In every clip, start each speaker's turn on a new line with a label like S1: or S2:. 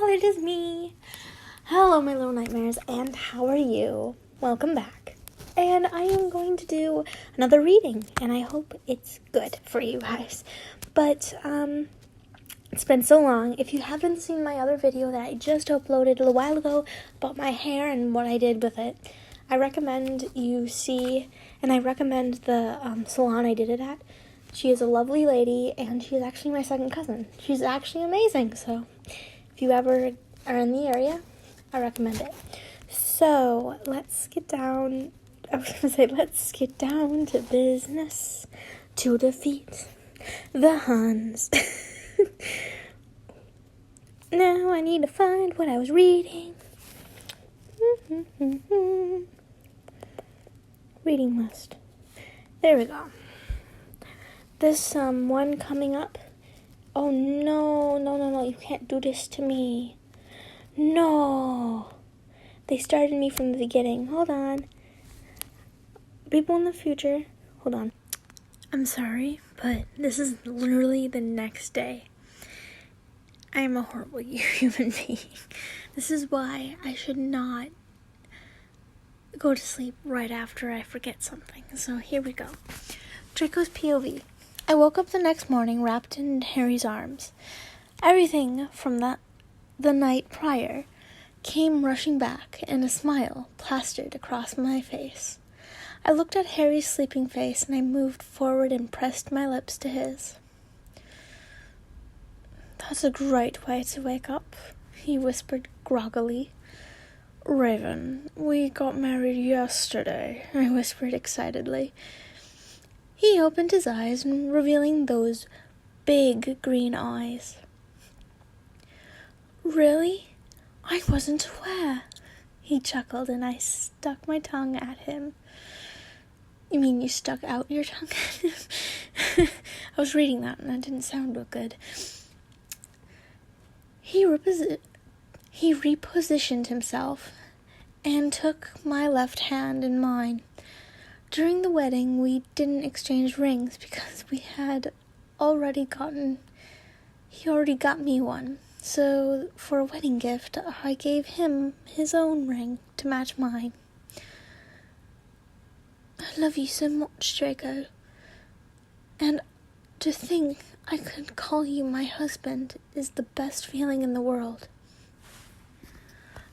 S1: y'all, it is me. Hello, my little nightmares, and how are you? Welcome back. And I am going to do another reading, and I hope it's good for you guys. But, it's been so long. If you haven't seen my other video that I just uploaded a little while ago about my hair and what I did with it, I recommend you see, and I recommend the salon I did it at. She is a lovely lady, and she's actually my second cousin. She's actually amazing, so if you ever are in the area, I recommend it. So, let's get down to business to defeat the Huns. Now I need to find what I was reading. Reading list. There we go. This one coming up. Oh no, you can't do this to me. No. They started me from the beginning. Hold on. People in the future. Hold on. I'm sorry, but this is literally the next day. I am a horrible human being. This is why I should not go to sleep right after I forget something. So here we go. Draco's POV. I woke up the next morning wrapped in Harry's arms. Everything from the night prior came rushing back, and a smile plastered across my face. I looked at Harry's sleeping face, and I moved forward and pressed my lips to his. "That's a great way to wake up," he whispered groggily. "Raven, we got married yesterday," I whispered excitedly. He opened his eyes, revealing those big green eyes. "Really? I wasn't aware." He chuckled, and I stuck my tongue at him. "You mean you stuck out your tongue at him?" I was reading that, and that didn't sound real good. He repositioned himself and took my left hand in mine. During the wedding, we didn't exchange rings because he already got me one. So, for a wedding gift, I gave him his own ring to match mine. "I love you so much, Draco. And to think I could call you my husband is the best feeling in the world."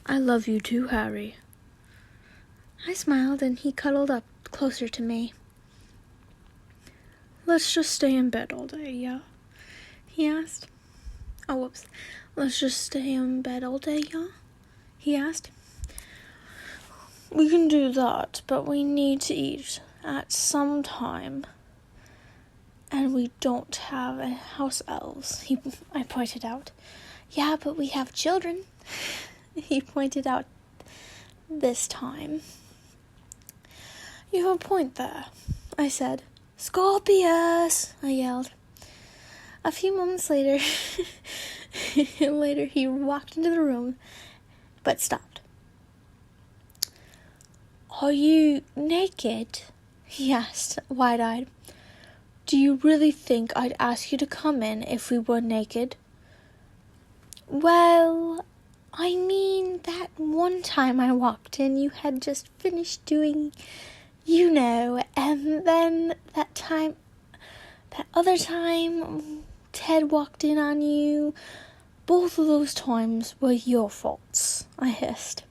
S1: "I love you too, Harry." I smiled, and he cuddled up closer to me. "Let's just stay in bed all day, yeah?" he asked. "Let's just stay in bed all day, yeah?" he asked. "We can do that, but we need to eat at some time. And we don't have a house elves," I pointed out. "Yeah, but we have children," he pointed out this time. "You have a point there," I said. "Scorpius!" I yelled. A few moments later, he walked into the room, but stopped. "Are you naked?" he asked, wide-eyed. "Do you really think I'd ask you to come in if we were naked?" "Well, I mean, that one time I walked in, you had just finished doing, and then that other time, Ted walked in on you. Both of those times were your faults," I hissed.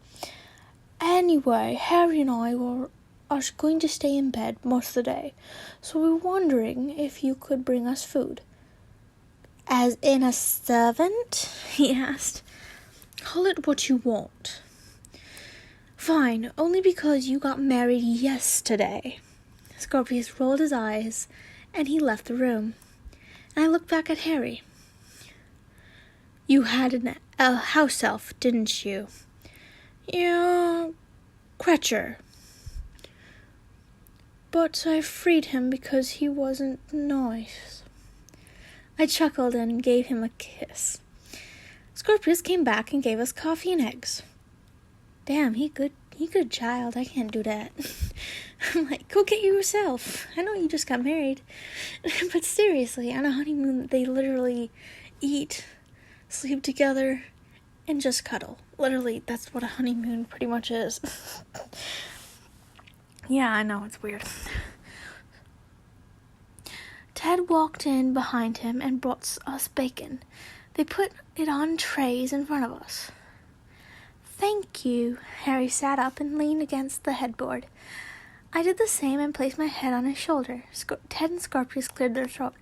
S1: "Anyway, Harry and I are going to stay in bed most of the day, so we're wondering if you could bring us food." "As in a servant?" he asked. "Call it what you want." "Fine, only because you got married yesterday." Scorpius rolled his eyes, and he left the room. And I looked back at Harry. "You had a house elf, didn't you?" "Yeah, Cretcher. But I freed him because he wasn't nice." I chuckled and gave him a kiss. Scorpius came back and gave us coffee and eggs. Damn, he good child. I can't do that. I'm like, go get yourself. I know you just got married. But seriously, on a honeymoon, they literally eat, sleep together, and just cuddle. Literally, that's what a honeymoon pretty much is. Yeah, I know, it's weird. Ted walked in behind him and brought us bacon. They put it on trays in front of us. Thank you. Harry sat up and leaned against the headboard. I did the same and placed my head on his shoulder. Ted and Scorpius cleared their throat.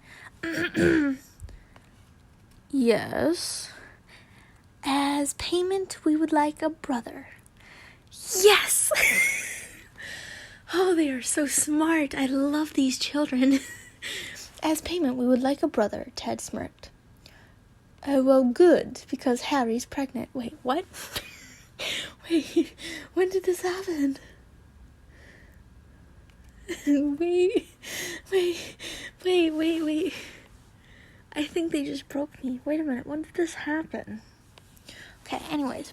S1: Yes. As payment, we would like a brother. Yes! Oh, they are so smart. I love these children. As payment, we would like a brother, Ted smirked. Oh, well, good, because Harry's pregnant. Wait, what? Wait, when did this happen? Wait. I think they just broke me. Wait a minute, when did this happen? Okay, anyways.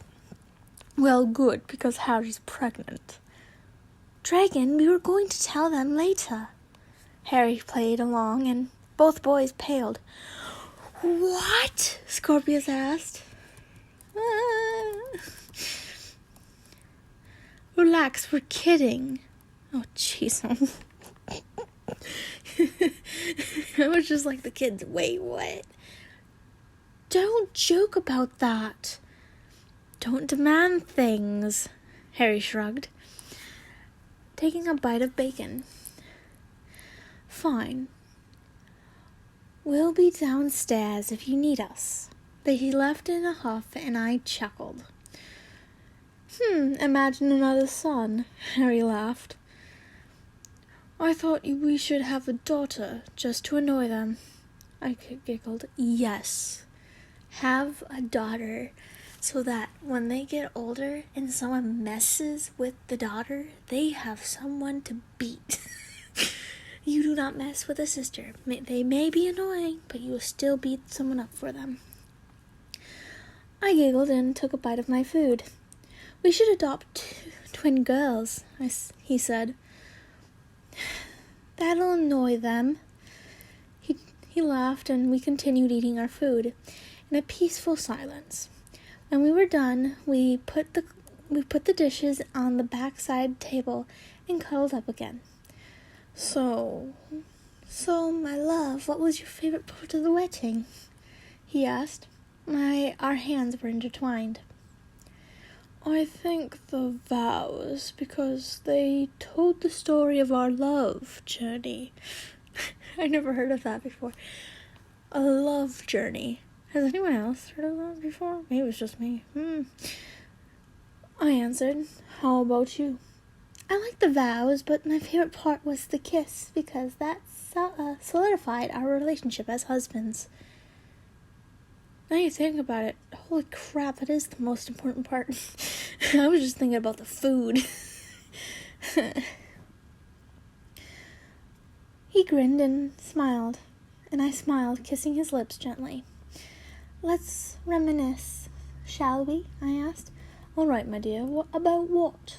S1: Well, good, because Harry's pregnant. Dragon, we were going to tell them later. Harry played along, and both boys paled. What? Scorpius asked. Relax, we're kidding. Oh, jeez. I was just like the kids. Wait, what? Don't joke about that. Don't demand things, Harry shrugged, taking a bite of bacon. Fine. We'll be downstairs if you need us. But he left in a huff, and I chuckled. Imagine another son, Harry laughed. I thought we should have a daughter, just to annoy them. I giggled. Yes, have a daughter, so that when they get older and someone messes with the daughter, they have someone to beat. You do not mess with a sister. They may be annoying, but you will still beat someone up for them. I giggled and took a bite of my food. We should adopt twin girls, he said. That'll annoy them. He laughed, and we continued eating our food in a peaceful silence. When we were done, we put the dishes on the backside table and cuddled up again. So, my love, what was your favorite part of the wedding? He asked. Our hands were intertwined. I think the vows, because they told the story of our love journey. I never heard of that before. A love journey. Has anyone else heard of that before? Maybe it was just me. I answered. How about you? I liked the vows, but my favorite part was the kiss, because that solidified our relationship as husbands. Now you think about it, holy crap, that is the most important part. I was just thinking about the food. He grinned and smiled, and I smiled, kissing his lips gently. Let's reminisce, shall we? I asked. All right, my dear, about what?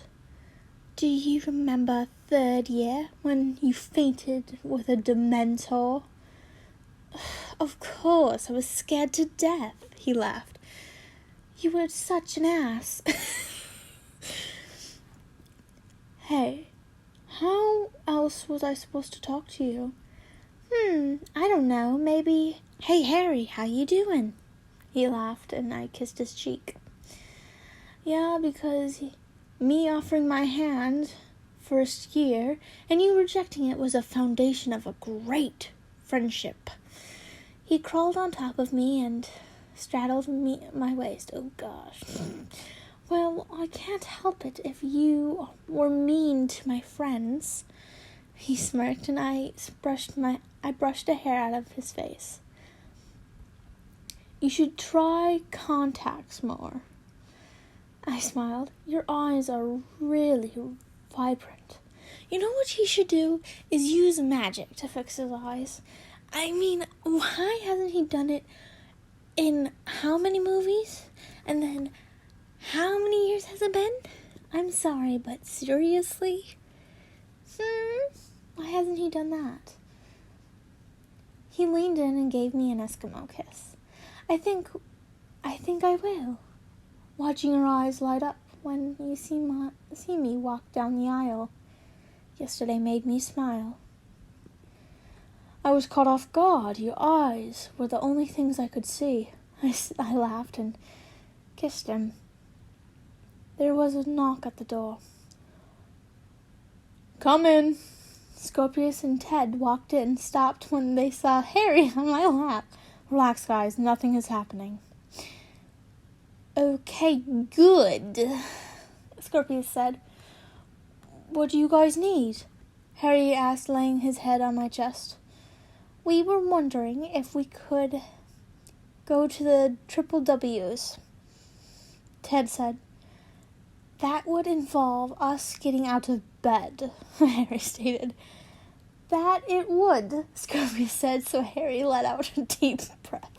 S1: Do you remember third year when you fainted with a Dementor? Of course, I was scared to death, he laughed. You were such an ass. Hey, how else was I supposed to talk to you? I don't know, maybe, hey Harry, how you doing? He laughed, and I kissed his cheek. Yeah, because me offering my hand first year and you rejecting it was a foundation of a great friendship. He crawled on top of me and straddled my waist. Oh, gosh. Well, I can't help it if you were mean to my friends. He smirked, and I brushed a hair out of his face. You should try contacts more. I smiled. Your eyes are really vibrant. You know what he should do is use magic to fix his eyes. I mean, why hasn't he done it in how many movies? And then, how many years has it been? I'm sorry, but seriously? Why hasn't he done that? He leaned in and gave me an Eskimo kiss. I think I will. watching her eyes light up when you see me walk down the aisle. Yesterday made me smile. I was caught off guard. Your eyes were the only things I could see. I laughed and kissed him. There was a knock at the door. "Come in." Scorpius and Ted walked in, stopped when they saw Harry on my lap. "Relax, guys. Nothing is happening." "Okay, good," Scorpius said. "What do you guys need?" Harry asked, laying his head on my chest. "We were wondering if we could go to the Triple W's," Ted said. "That would involve us getting out of bed," Harry stated. "That it would," Scorpius said, so Harry let out a deep breath.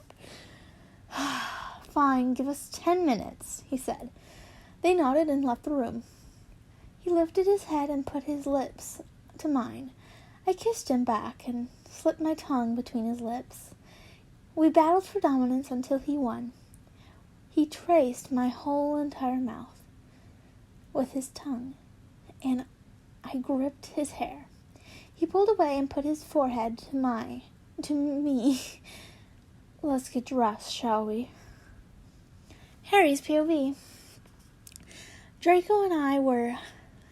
S1: "Fine, give us 10 minutes, he said. They nodded and left the room. He lifted his head and put his lips to mine. I kissed him back and slipped my tongue between his lips. We battled for dominance until he won. He traced my whole entire mouth with his tongue, and I gripped his hair. He pulled away and put his forehead to me. "Let's get dressed, shall we?" Harry's POV. Draco and I were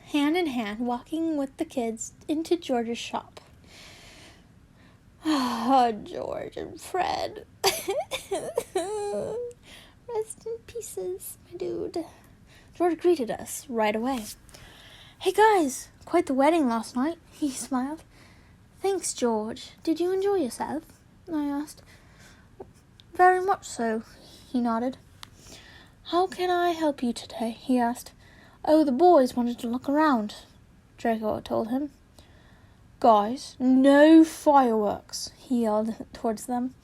S1: hand in hand walking with the kids into George's shop. "Oh, George and Fred." "Rest in pieces, my dude." George greeted us right away. "Hey guys, quite the wedding last night," he smiled. "Thanks, George. Did you enjoy yourself?" I asked. "Very much so," he nodded. "How can I help you today?" he asked. "Oh, the boys wanted to look around," Draco told him. "Guys, no fireworks," he yelled towards them.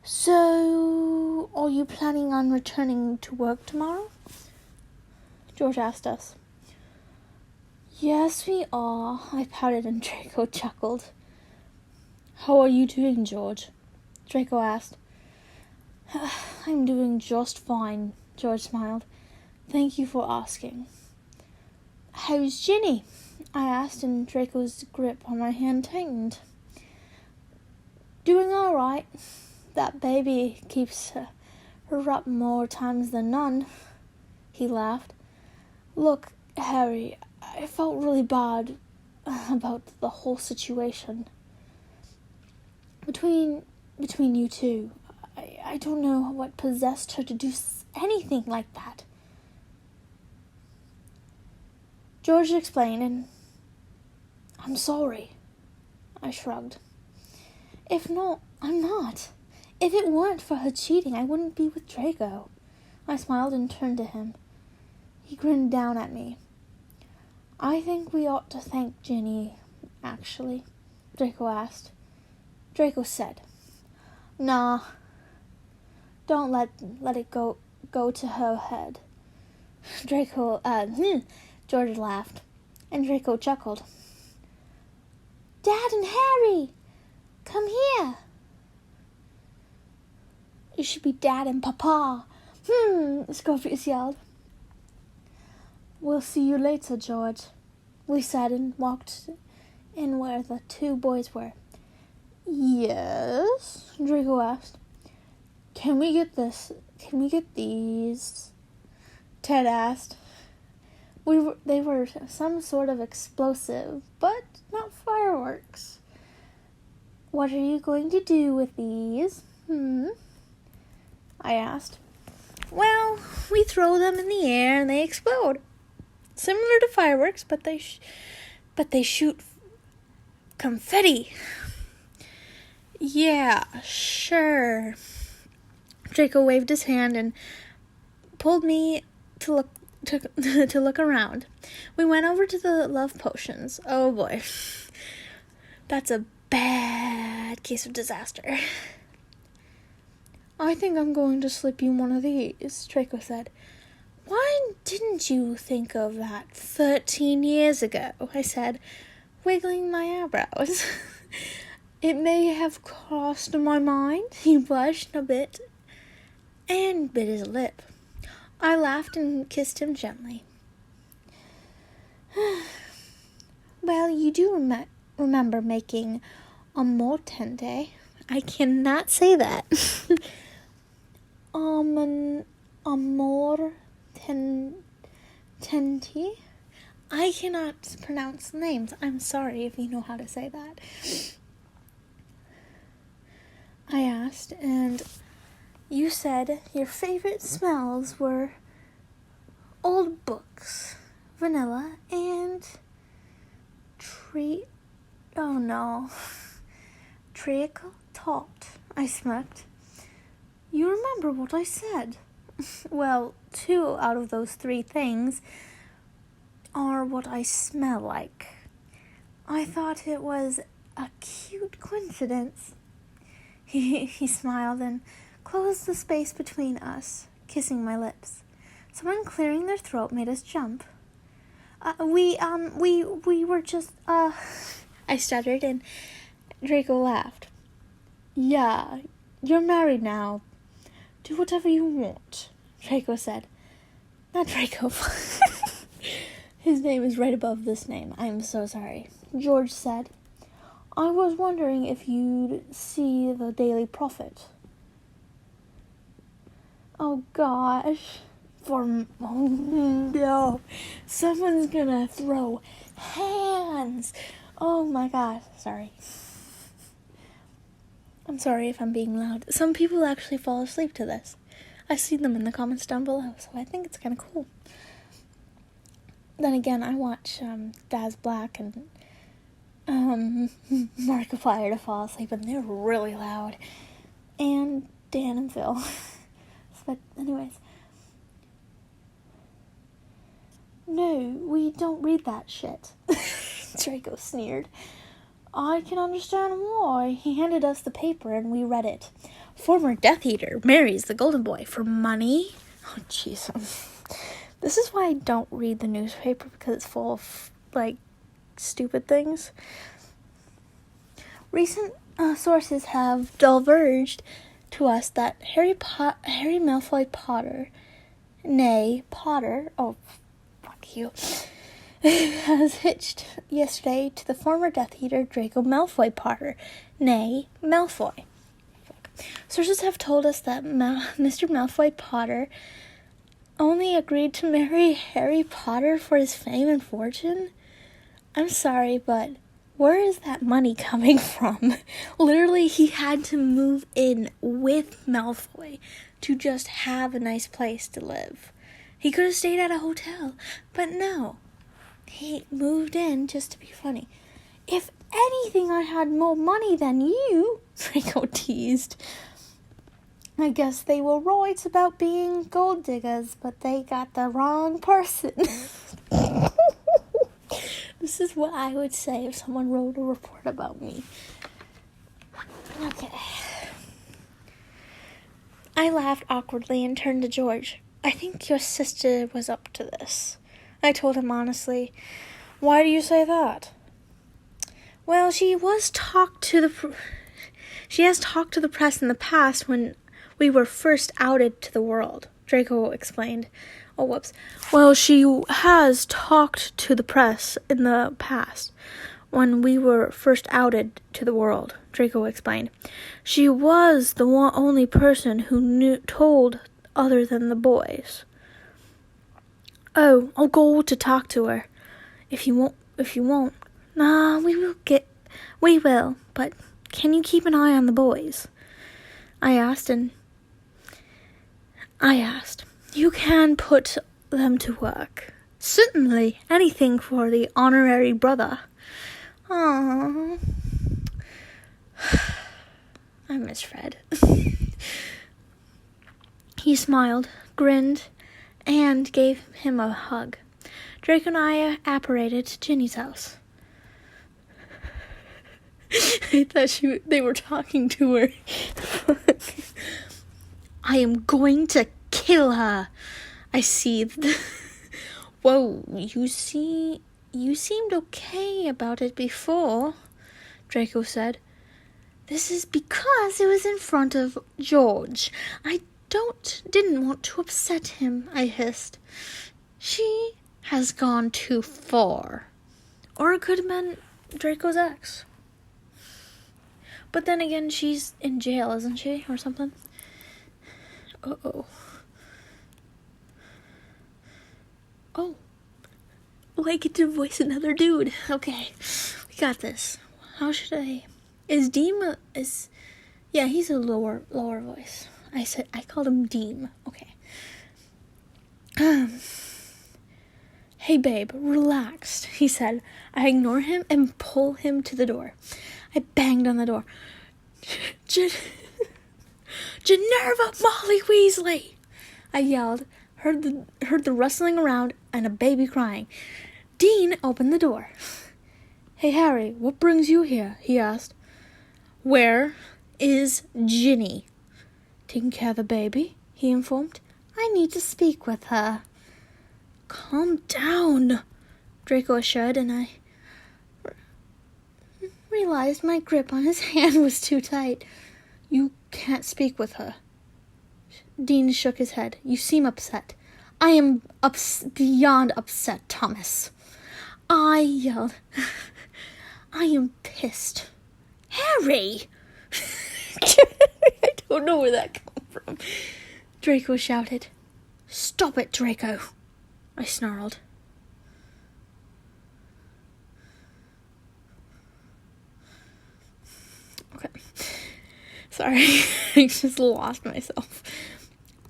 S1: "So, are you planning on returning to work tomorrow?" George asked us. "Yes, we are," I pouted and Draco chuckled. "How are you doing, George?" Draco asked. "I'm doing just fine," George smiled. "Thank you for asking." "How's Ginny?" I asked, and Draco's grip on my hand tightened. "Doing all right. That baby keeps her up more times than none," he laughed. "Look, Harry, I felt really bad about the whole situation. Between you two, I don't know what possessed her to do anything like that." George explained, and "I'm sorry," I shrugged. "If not, I'm not. If it weren't for her cheating, I wouldn't be with Draco." I smiled and turned to him. He grinned down at me. "I think we ought to thank Ginny, actually," Draco asked. Draco said, "Nah, don't let it go to her head." George laughed, and Draco chuckled. "Dad and Harry, come here." "It should be Dad and Papa," Scorpius yelled. "We'll see you later, George," we said and walked in where the two boys were. "Yes?" Draco asked. Can we get these?" Ted asked. They were some sort of explosive, but not fireworks. "What are you going to do with these?" I asked. "Well, we throw them in the air and they explode. Similar to fireworks, but they shoot confetti." "Yeah, sure." Draco waved his hand and pulled me to look around. We went over to the love potions. Oh boy. That's a bad case of disaster. "I think I'm going to slip you one of these," Draco said. "Why didn't you think of that 13 years ago?" I said, wiggling my eyebrows. "It may have crossed my mind." He blushed a bit and bit his lip. I laughed and kissed him gently. Well, you do remember making amor tente. I cannot say that. Amor tente? I cannot pronounce names. I'm sorry if you know how to say that. I asked, and you said your favorite smells were old books, vanilla, and treacle tart. I smirked. You remember what I said? Well, 2 out of those 3 things are what I smell like. I thought it was a cute coincidence. He smiled and closed the space between us, kissing my lips. Someone clearing their throat made us jump. We were just, I stuttered, and Draco laughed. Yeah, you're married now. Do whatever you want, Draco said. Not Draco. His name is right above this name. I'm so sorry. George said, I was wondering if you'd see the Daily Prophet. Oh gosh. Oh no. Someone's gonna throw hands. Oh my gosh. Sorry. I'm sorry if I'm being loud. Some people actually fall asleep to this. I see them in the comments down below, so I think it's kind of cool. Then again, I watch Daz Black and Markiplier to fall asleep, and they're really loud. And Dan and Phil. But anyways. No, we don't read that shit. Draco sneered. I can understand why. He handed us the paper and we read it. Former Death Eater marries the Golden Boy for money. Oh, jeez. This is why I don't read the newspaper, because it's full of, stupid things. Recent sources have divulged to us that Harry Malfoy Potter, fuck you, has hitched yesterday to the former Death Eater Draco Malfoy Potter, Malfoy. Sources have told us that Mr. Malfoy Potter only agreed to marry Harry Potter for his fame and fortune. I'm sorry, but where is that money coming from? Literally, he had to move in with Malfoy to just have a nice place to live. He could have stayed at a hotel, but no. He moved in just to be funny. If anything, I had more money than you, Draco teased. I guess they were right about being gold diggers, but they got the wrong person. This is what I would say if someone wrote a report about me. Okay. I laughed awkwardly and turned to George. I think your sister was up to this. I told him honestly. Why do you say that? Well, she has talked to the press in the past when we were first outed to the world, Draco explained. Oh, whoops. Well, she has talked to the press in the past when we were first outed to the world, Draco explained. She was the only person who told other than the boys. Oh, I'll go to talk to her. If you won't. Nah, we will, but can you keep an eye on the boys? I asked. You can put them to work. Certainly, anything for the honorary brother. Aww. I miss Fred. He smiled, grinned, and gave him a hug. Draco and I apparated to Ginny's house. I thought they were talking to her. I am going to kill her, I seethed. Whoa, you seemed okay about it before, Draco said. This is because it was in front of George. I didn't want to upset him, I hissed. She has gone too far. Or it could have been Draco's ex. But then again, she's in jail, isn't she? Or something? Uh-oh. Oh. I get to voice another dude. Okay. We got this. How should I... Is Deem Yeah, he's a lower voice. I called him Deem. Okay. Hey babe, relax, he said. I ignore him and pull him to the door. I banged on the door. Generva Molly Weasley! I yelled, heard the rustling around and a baby crying. Dean opened the door. Hey Harry, what brings you here? He asked. Where is Ginny? Taking care of the baby, he informed. I need to speak with her. Calm down, Draco assured, and I realized my grip on his hand was too tight. You can't speak with her. Dean shook his head. You seem upset. I am beyond upset, Thomas. I yelled. I am pissed. Harry! I don't know where that came from. Draco shouted. Stop it, Draco, I snarled. Okay. Sorry, I just lost myself.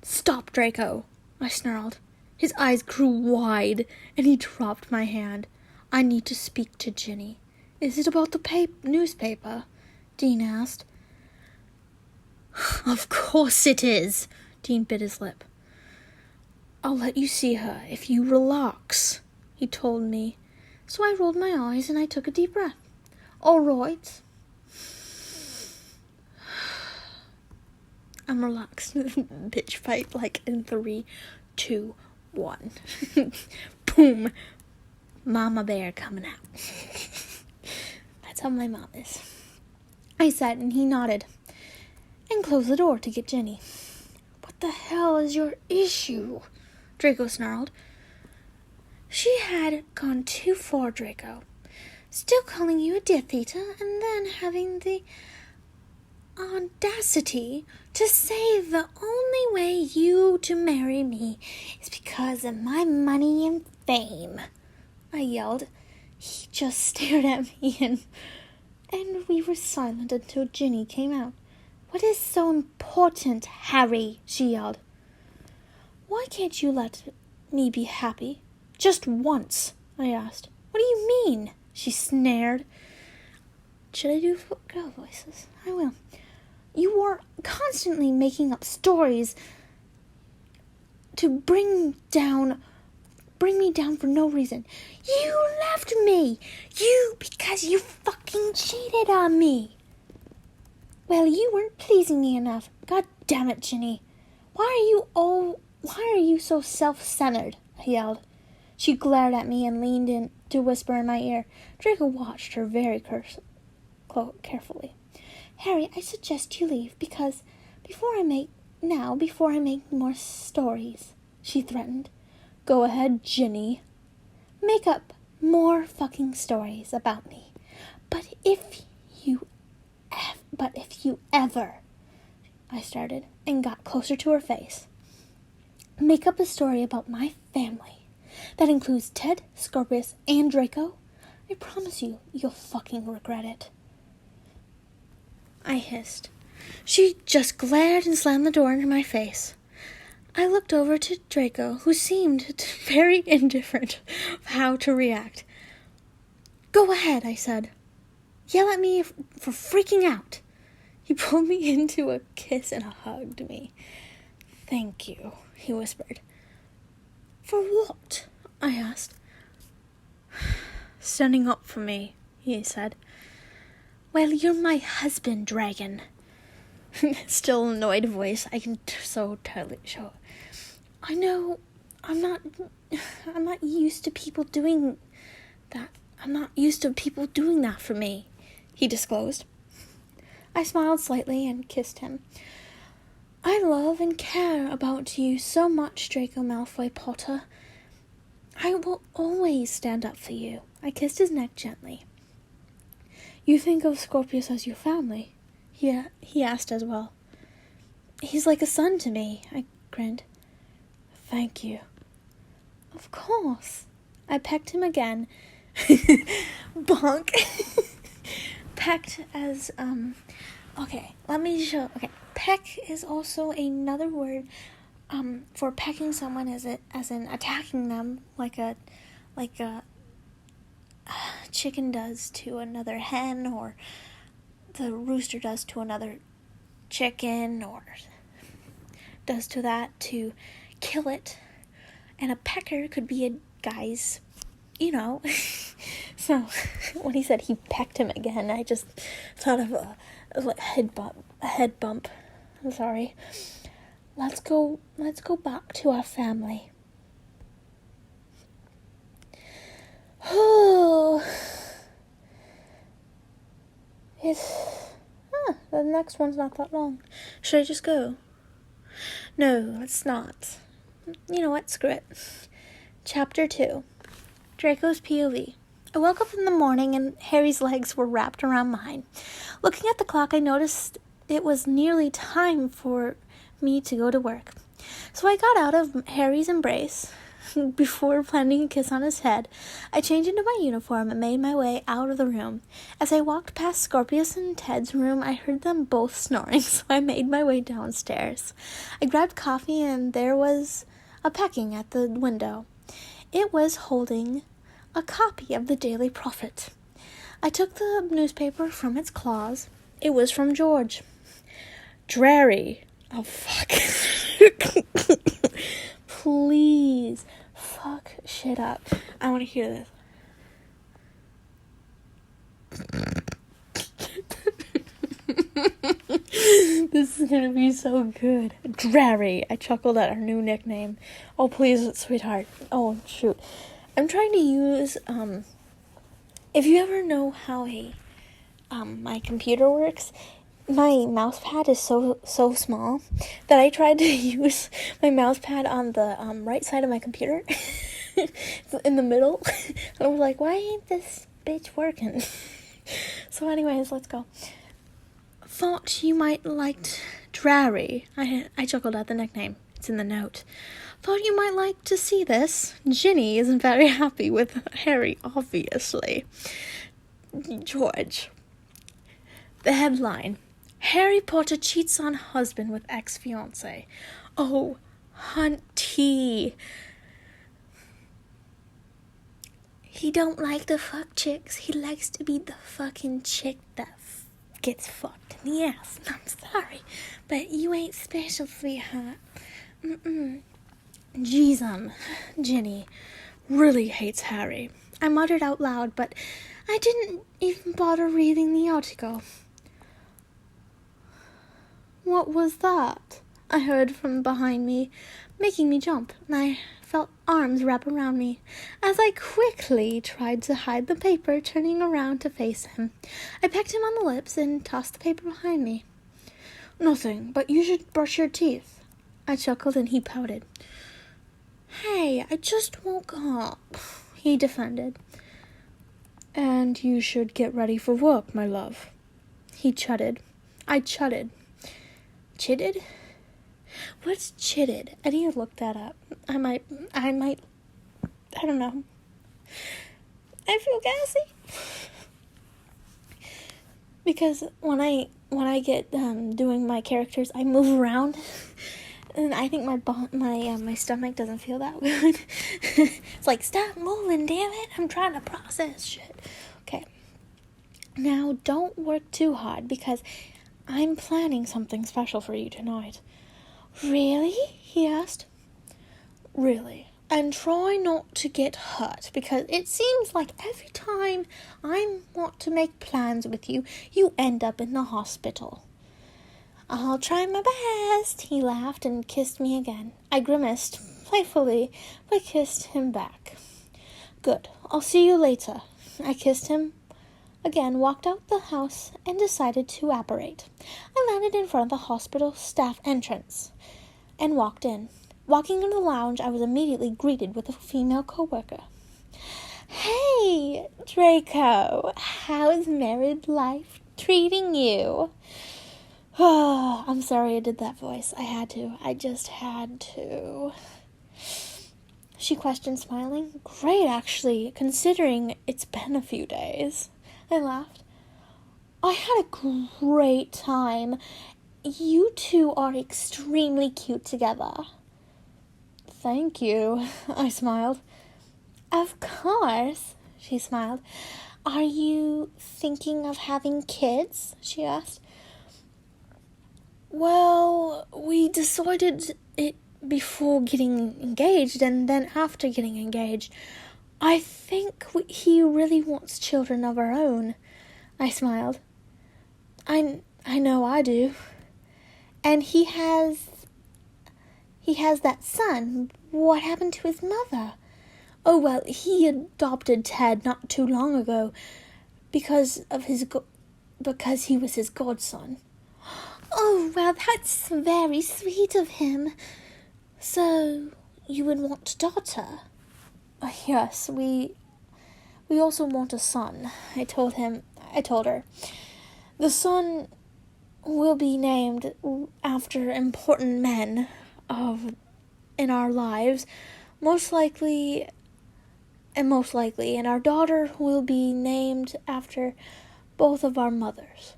S1: Stop, Draco, I snarled. His eyes grew wide, and he dropped my hand. I need to speak to Ginny. Is it about the newspaper? Dean asked. Of course it is, Dean bit his lip. I'll let you see her if you relax, he told me. So I rolled my eyes and I took a deep breath. All right. I'm relaxed. Bitch fight like in 3, 2, 1. Boom. Mama bear coming out. That's how my mom is. I said, and he nodded. And closed the door to get Ginny. What the hell is your issue? Draco snarled. She had gone too far, Draco. Still calling you a Death Eater, and then having the audacity to say the only way you to marry me is because of my money and fame. I yelled. He just stared at me and we were silent until Ginny came out. What is so important, Harry? She yelled. Why can't you let me be happy? Just once, I asked. What do you mean? She snared. Should I do girl voices? I will. You are constantly making up stories to bring me down for no reason. You left me! Because you fucking cheated on me! Well, you weren't pleasing me enough. God damn it, Ginny. Why are you so self-centered? I yelled. She glared at me and leaned in to whisper in my ear. Draco watched her very carefully. Harry, I suggest you leave because before I make more stories, she threatened. Go ahead, Ginny. Make up more fucking stories about me. But if you ever, I started and got closer to her face. Make up a story about my family that includes Ted, Scorpius, and Draco. I promise you'll fucking regret it. I hissed. She just glared and slammed the door into my face. I looked over to Draco, who seemed very indifferent of how to react. Go ahead, I said. Yell at me for freaking out. He pulled me into a kiss and hugged me. Thank you, he whispered. For what? I asked. Standing up for me, he said. Well, you're my husband, dragon. Still annoyed voice. I can so totally show. I know. I'm not used to people doing that. I'm not used to people doing that for me, he disclosed. I smiled slightly and kissed him. I love and care about you so much, Draco Malfoy Potter. I will always stand up for you. I kissed his neck gently. You think of Scorpius as your family? Yeah, he asked as well. He's like a son to me, I grinned. Thank you. Of course. I pecked him again. Bonk. Pecked as, okay, let me show, okay. Peck is also another word, for pecking someone as in attacking them like a chicken does to another hen, or the rooster does to another chicken, or does to that to kill it. And a pecker could be a guy's, So when he said he pecked him again, I just thought of a head bump. I'm sorry. Let's go back to our family. Oh, the next one's not that long. Should I just go? No, it's not. You know what? Screw it. Chapter 2. Draco's POV. I woke up in the morning and Harry's legs were wrapped around mine. Looking at the clock, I noticed it was nearly time for me to go to work. So I got out of Harry's embrace. Before planting a kiss on his head, I changed into my uniform and made my way out of the room. As I walked past Scorpius and Ted's room, I heard them both snoring, so I made my way downstairs. I grabbed coffee and there was a pecking at the window. It was holding a copy of the Daily Prophet. I took the newspaper from its claws. It was from George. Drarry. Oh, fuck. Please. Fuck shit up. I want to hear this. This is gonna be so good. Drarry. I chuckled at our new nickname. Oh, please, sweetheart. Oh, shoot. I'm trying to use, if you ever know how my computer works, my mouse pad is so small that I tried to use my mouse pad on the right side of my computer in the middle. And I was like, why ain't this bitch working? So anyways, let's go. Thought you might like Drarry. I chuckled at the nickname. It's in the note. Thought you might like to see this. Ginny isn't very happy with Harry, obviously. George. The headline. Harry Potter cheats on husband with ex-fiancé. Oh, hunty. He don't like to fuck chicks. He likes to be the fucking chick that gets fucked in the ass. I'm sorry, but you ain't special, sweetheart. Jeez, Ginny really hates Harry. I muttered out loud, but I didn't even bother reading the article. What was that? I heard from behind me, making me jump, and I felt arms wrap around me. As I quickly tried to hide the paper, turning around to face him, I pecked him on the lips and tossed the paper behind me. Nothing, but you should brush your teeth. I chuckled and he pouted. Hey, I just woke up, he defended. And you should get ready for work, my love. He chutted. I chutted. Chitted? What's chitted? I need to look that up. I might, I don't know. I feel gassy. Because when I get doing my characters, I move around. And I think my stomach doesn't feel that good. It's like, stop moving, damn it. I'm trying to process shit. Okay. Now, don't work too hard because I'm planning something special for you tonight. Really? He asked. Really. And try not to get hurt, because it seems like every time I want to make plans with you, you end up in the hospital. I'll try my best, he laughed and kissed me again. I grimaced playfully, but kissed him back. Good. I'll see you later. I kissed him again walked out the house and decided to apparate. I landed in front of the hospital staff entrance and walked in. Walking into the lounge, I was immediately greeted with a female coworker. "Hey, Draco, how's married life treating you?" Oh, I'm sorry I did that voice. I had to. I just had to. She questioned, smiling. "Great, actually, considering it's been a few days." I laughed. "I had a great time. You two are extremely cute together." "Thank you," I smiled. "Of course," she smiled. "Are you thinking of having kids?" she asked. "Well, we decided it before getting engaged, and then after getting engaged. I think he really wants children of our own." I smiled. I know I do. "And he has that son. What happened to his mother?" "Oh, well, he adopted Ted not too long ago because he was his godson." "Oh, well, that's very sweet of him. So, you would want a daughter?" "Yes, we also want a son," I told her. "The son will be named after important men in our lives, most likely, and our daughter will be named after both of our mothers."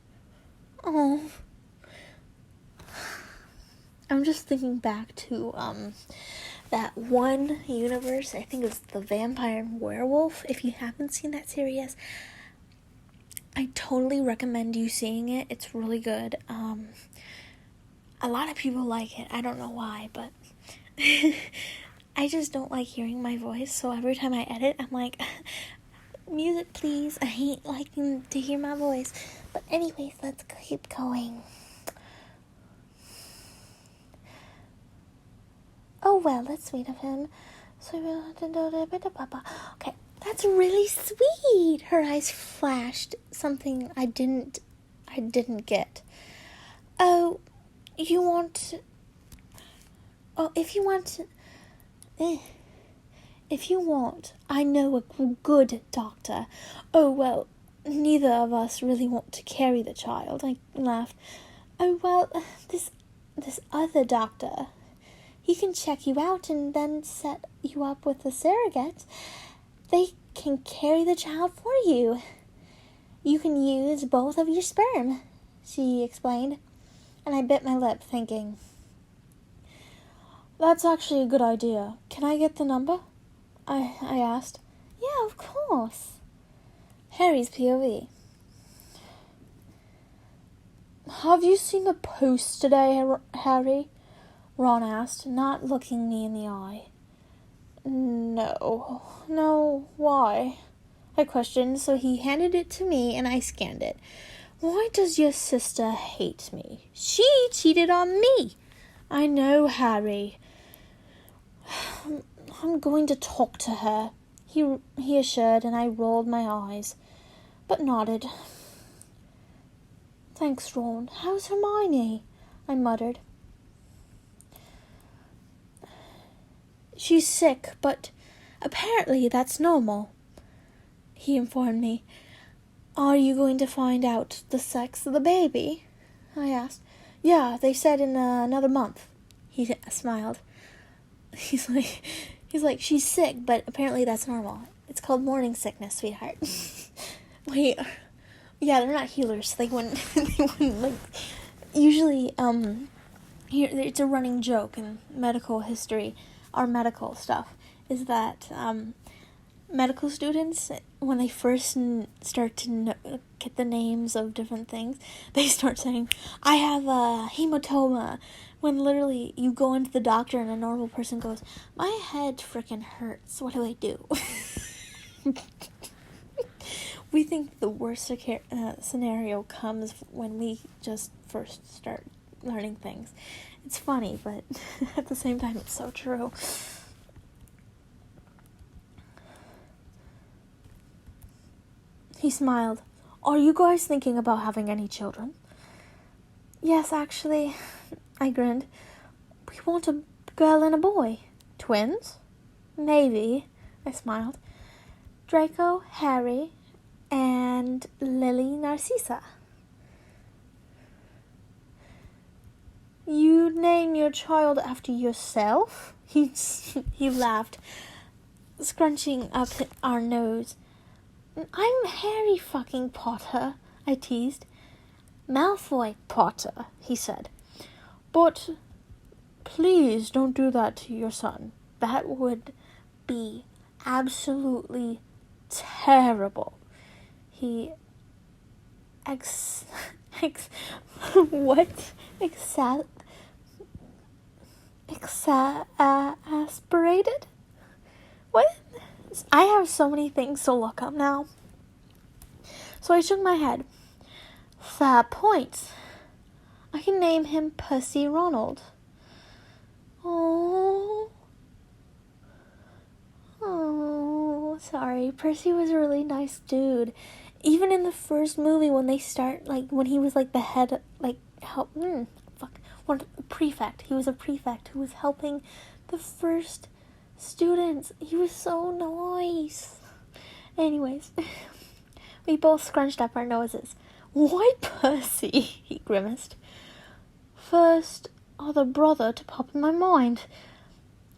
S1: Oh, I'm just thinking back to that one universe. I think it was The Vampire and Werewolf. If you haven't seen that series, I totally recommend you seeing it. It's really good. A lot of people like it. I don't know why, but I just don't like hearing my voice. So every time I edit, I'm like, "Music, please. I hate liking to hear my voice." But anyways, let's keep going. "Oh, well, that's sweet of him. Okay, that's really sweet." Her eyes flashed something I didn't get. "Oh, if you want, I know a good doctor." "Oh, well, neither of us really want to carry the child," I laughed. "Oh, well, this other doctor, he can check you out and then set you up with a surrogate. They can carry the child for you. You can use both of your sperm," she explained. And I bit my lip, thinking, "That's actually a good idea. Can I get the number?" I asked. "Yeah, of course." Harry's POV. "Have you seen the post today, Harry?" Ron asked, not looking me in the eye. No, why?" I questioned, so he handed it to me and I scanned it. "Why does your sister hate me? She cheated on me." "I know, Harry. I'm going to talk to her," he assured, and I rolled my eyes, but nodded. "Thanks, Ron. How's Hermione?" I muttered. "She's sick, but apparently that's normal," he informed me. "Are you going to find out the sex of the baby?" I asked. "Yeah, they said in another month." He smiled. He's like, "She's sick, but apparently that's normal. It's called morning sickness, sweetheart." Wait, yeah, they're not healers. They wouldn't like. Usually, here it's a running joke in medical history, our medical stuff, is that medical students, when they first start to get the names of different things, they start saying, "I have a hematoma," when literally you go into the doctor and a normal person goes, "My head freaking hurts. What do I do?" We think the worst scenario comes when we just first start learning things. It's funny, but at the same time, it's so true. He smiled. Are you guys thinking about having any children? Yes, actually, I grinned. We want a girl and a boy. Twins? Maybe, I smiled. Draco, Harry, and Lily Narcissa. You name your child after yourself? He laughed, scrunching up our nose. I'm Harry fucking Potter, I teased. Malfoy Potter, he said. But please don't do that to your son. That would be absolutely terrible. He aspirated? What? I have so many things to look up now. So I shook my head. Fair point. I can name him Percy Ronald. Oh, sorry. Percy was a really nice dude. Even in the first movie, when he was like the head, prefect. He was a prefect who was helping the first students. He was so nice. Anyways, we both scrunched up our noses. Why Percy? He grimaced. First other brother to pop in my mind.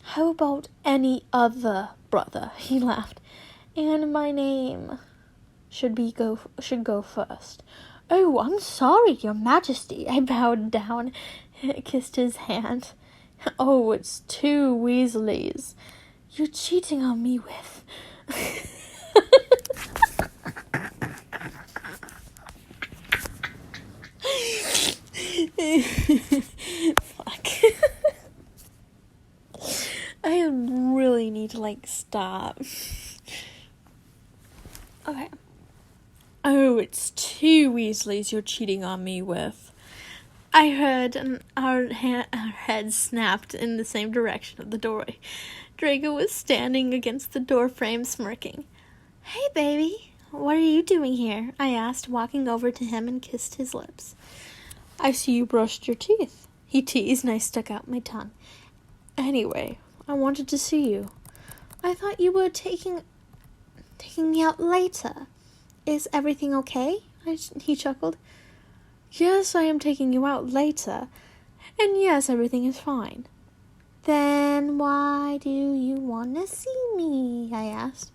S1: How about any other brother? He laughed. And my name should go first. Oh, I'm sorry, Your Majesty. I bowed down, kissed his hand. Oh, it's 2 Weasleys. You're cheating on me with. Fuck. I really need to, stop. Okay. Oh, it's 2 Weasleys you're cheating on me with. I heard, and our heads snapped in the same direction of the doorway. Draco was standing against the door frame, smirking. Hey, baby, what are you doing here? I asked, walking over to him and kissed his lips. I see you brushed your teeth, he teased, and I stuck out my tongue. Anyway, I wanted to see you. I thought you were taking me out later. Is everything okay? He chuckled. Yes, I am taking you out later. And yes, everything is fine. Then why do you want to see me? I asked.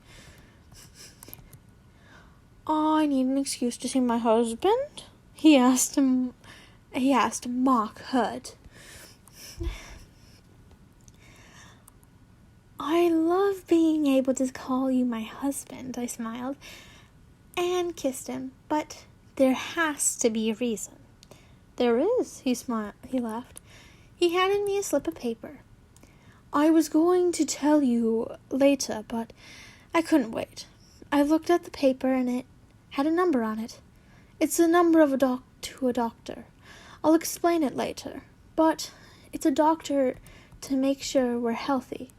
S1: I need an excuse to see my husband? He asked, mock hurt. I love being able to call you my husband, I smiled, and kissed him, but there has to be a reason. There is, he laughed. He handed me a slip of paper. I was going to tell you later, but I couldn't wait. I looked at the paper and it had a number on it. It's the number of a doctor. I'll explain it later, but it's a doctor to make sure we're healthy.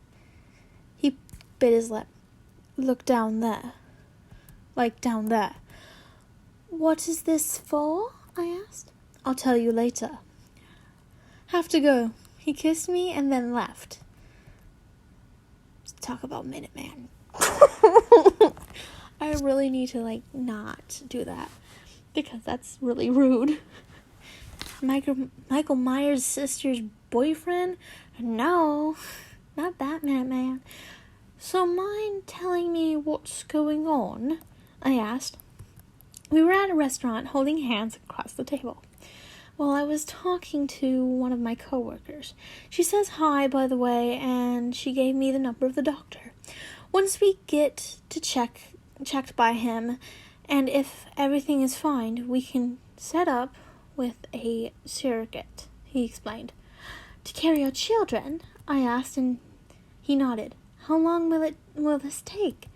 S1: He bit his lip. Look down there. Like down there. What is this for? I asked. I'll tell you later. Have to go. He kissed me and then left. Let's talk about Minuteman. I really need to, not do that. Because that's really rude. Michael Myers' sister's boyfriend? No, not that Minuteman. So mind telling me what's going on? I asked. We were at a restaurant holding hands across the table. While I was talking to one of my coworkers. She says hi, by the way, and she gave me the number of the doctor. Once we get to checked by him, and if everything is fine, we can set up with a surrogate, he explained. To carry our children? I asked, and he nodded. How long will this take?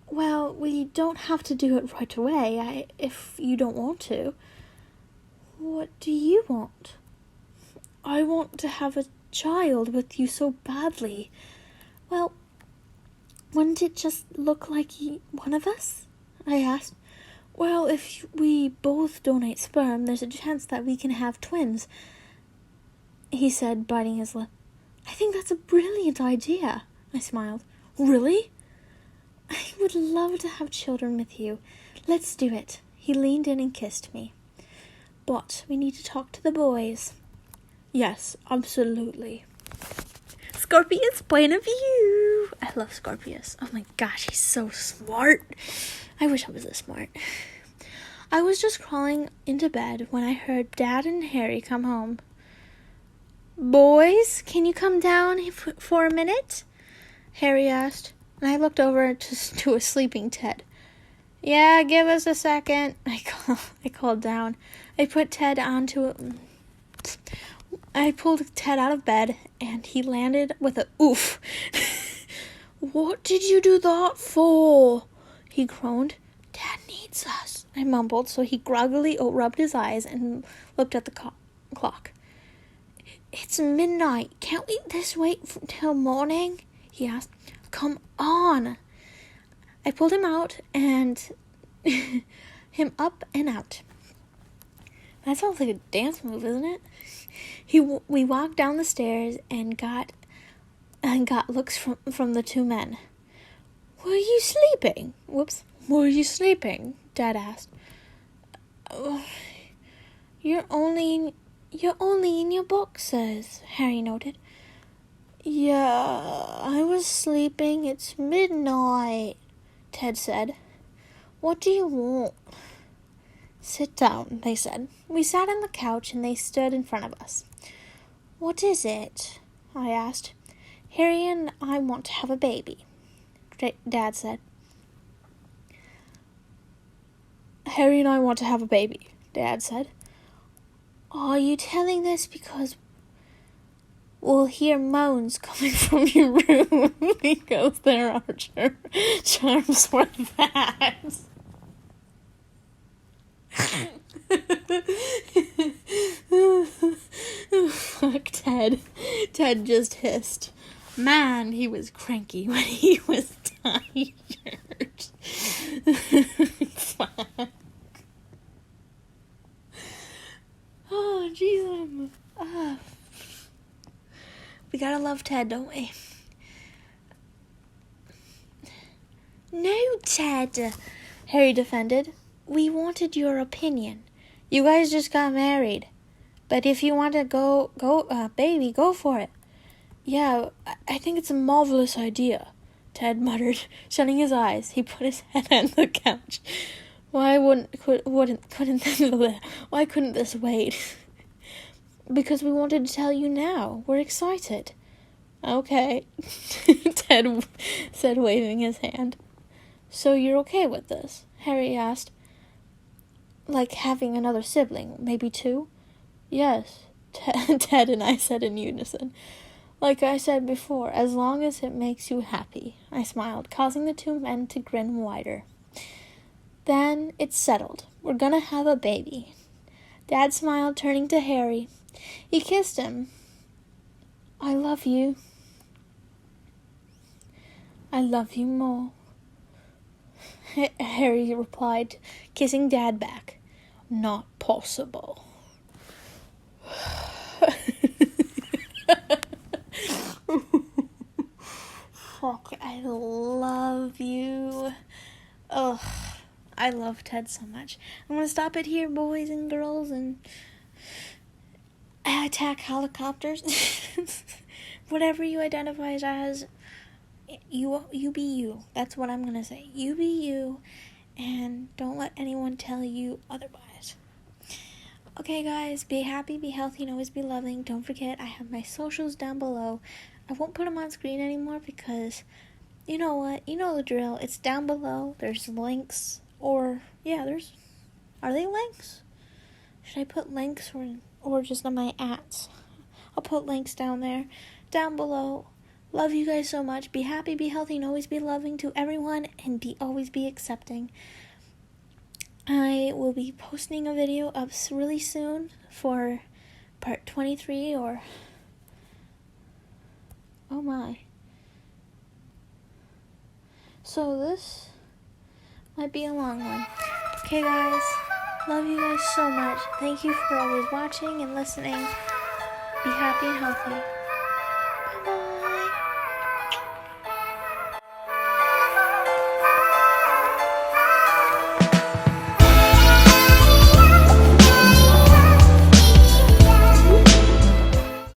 S1: Well, we don't have to do it right away, if you don't want to. What do you want? I want to have a child with you so badly. Well, wouldn't it just look like one of us? I asked. Well, if we both donate sperm, there's a chance that we can have twins, he said, biting his lip. I think that's a brilliant idea, I smiled. Really? I would love to have children with you. Let's do it. He leaned in and kissed me. But we need to talk to the boys. Yes, absolutely. Scorpius point of view. I love Scorpius. Oh my gosh, he's so smart. I wish I was this smart. I was just crawling into bed when I heard Dad and Harry come home. Boys, can you come down for a minute? Harry asked, and I looked over to a sleeping Ted. Yeah, give us a second, I called down. I pulled Ted out of bed, and he landed with a oof. What did you do that for? He groaned. Dad needs us, I mumbled, so he groggily rubbed his eyes and looked at the clock. It's midnight. Can't we just wait till morning? He asked. Come on. I pulled him out and him up and out. That sounds like a dance move, isn't it? We walked down the stairs and got looks from the two men. Were you sleeping? Whoops. Were you sleeping? Dad asked. You're only in your boxers, Harry noted. Yeah, I was sleeping. It's midnight, Ted said. What do you want? Sit down, they said. We sat on the couch and they stood in front of us. What is it? I asked. Harry and I want to have a baby, Dad said. Harry and I want to have a baby, Dad said. Are you telling this because we'll hear moans coming from your room? Because there are charms for that. Fuck Ted. Ted just hissed. Man, he was cranky when he was tired. Fuck. Oh, jeez. We gotta love Ted, don't we? No, Ted, Harry defended. We wanted your opinion. You guys just got married. But if you want to baby, go for it. Yeah, I think it's a marvelous idea, Ted muttered, shutting his eyes. He put his head on the couch. Why couldn't this wait? Because we wanted to tell you now. We're excited. Okay, Ted said, waving his hand. So you're okay with this? Harry asked. Like having another sibling, maybe two? Yes, Ted and I said in unison. Like I said before, as long as it makes you happy, I smiled, causing the two men to grin wider. Then it's settled. We're gonna have a baby. Dad smiled, turning to Harry. He kissed him. I love you. I love you more, Harry replied, kissing Dad back. Not possible. Fuck, I love you. Ugh, I love Ted so much. I'm gonna stop it here, boys and girls, and attack helicopters. Whatever you identify as, you be you. That's what I'm gonna say. You be you, and don't let anyone tell you otherwise. Okay, guys, be happy, be healthy, and always be loving. Don't forget, I have my socials down below. I won't put them on screen anymore because, you know what? You know the drill. It's down below. There's links, or, yeah, are they links? Should I put links or just on my ats? I'll put links down there, down below. Love you guys so much. Be happy, be healthy, and always be loving to everyone, and always be accepting. I will be posting a video up really soon for part 23 or... Oh my. So this might be a long one. Okay, guys. Love you guys so much. Thank you for always watching and listening. Be happy and healthy. Bye-bye.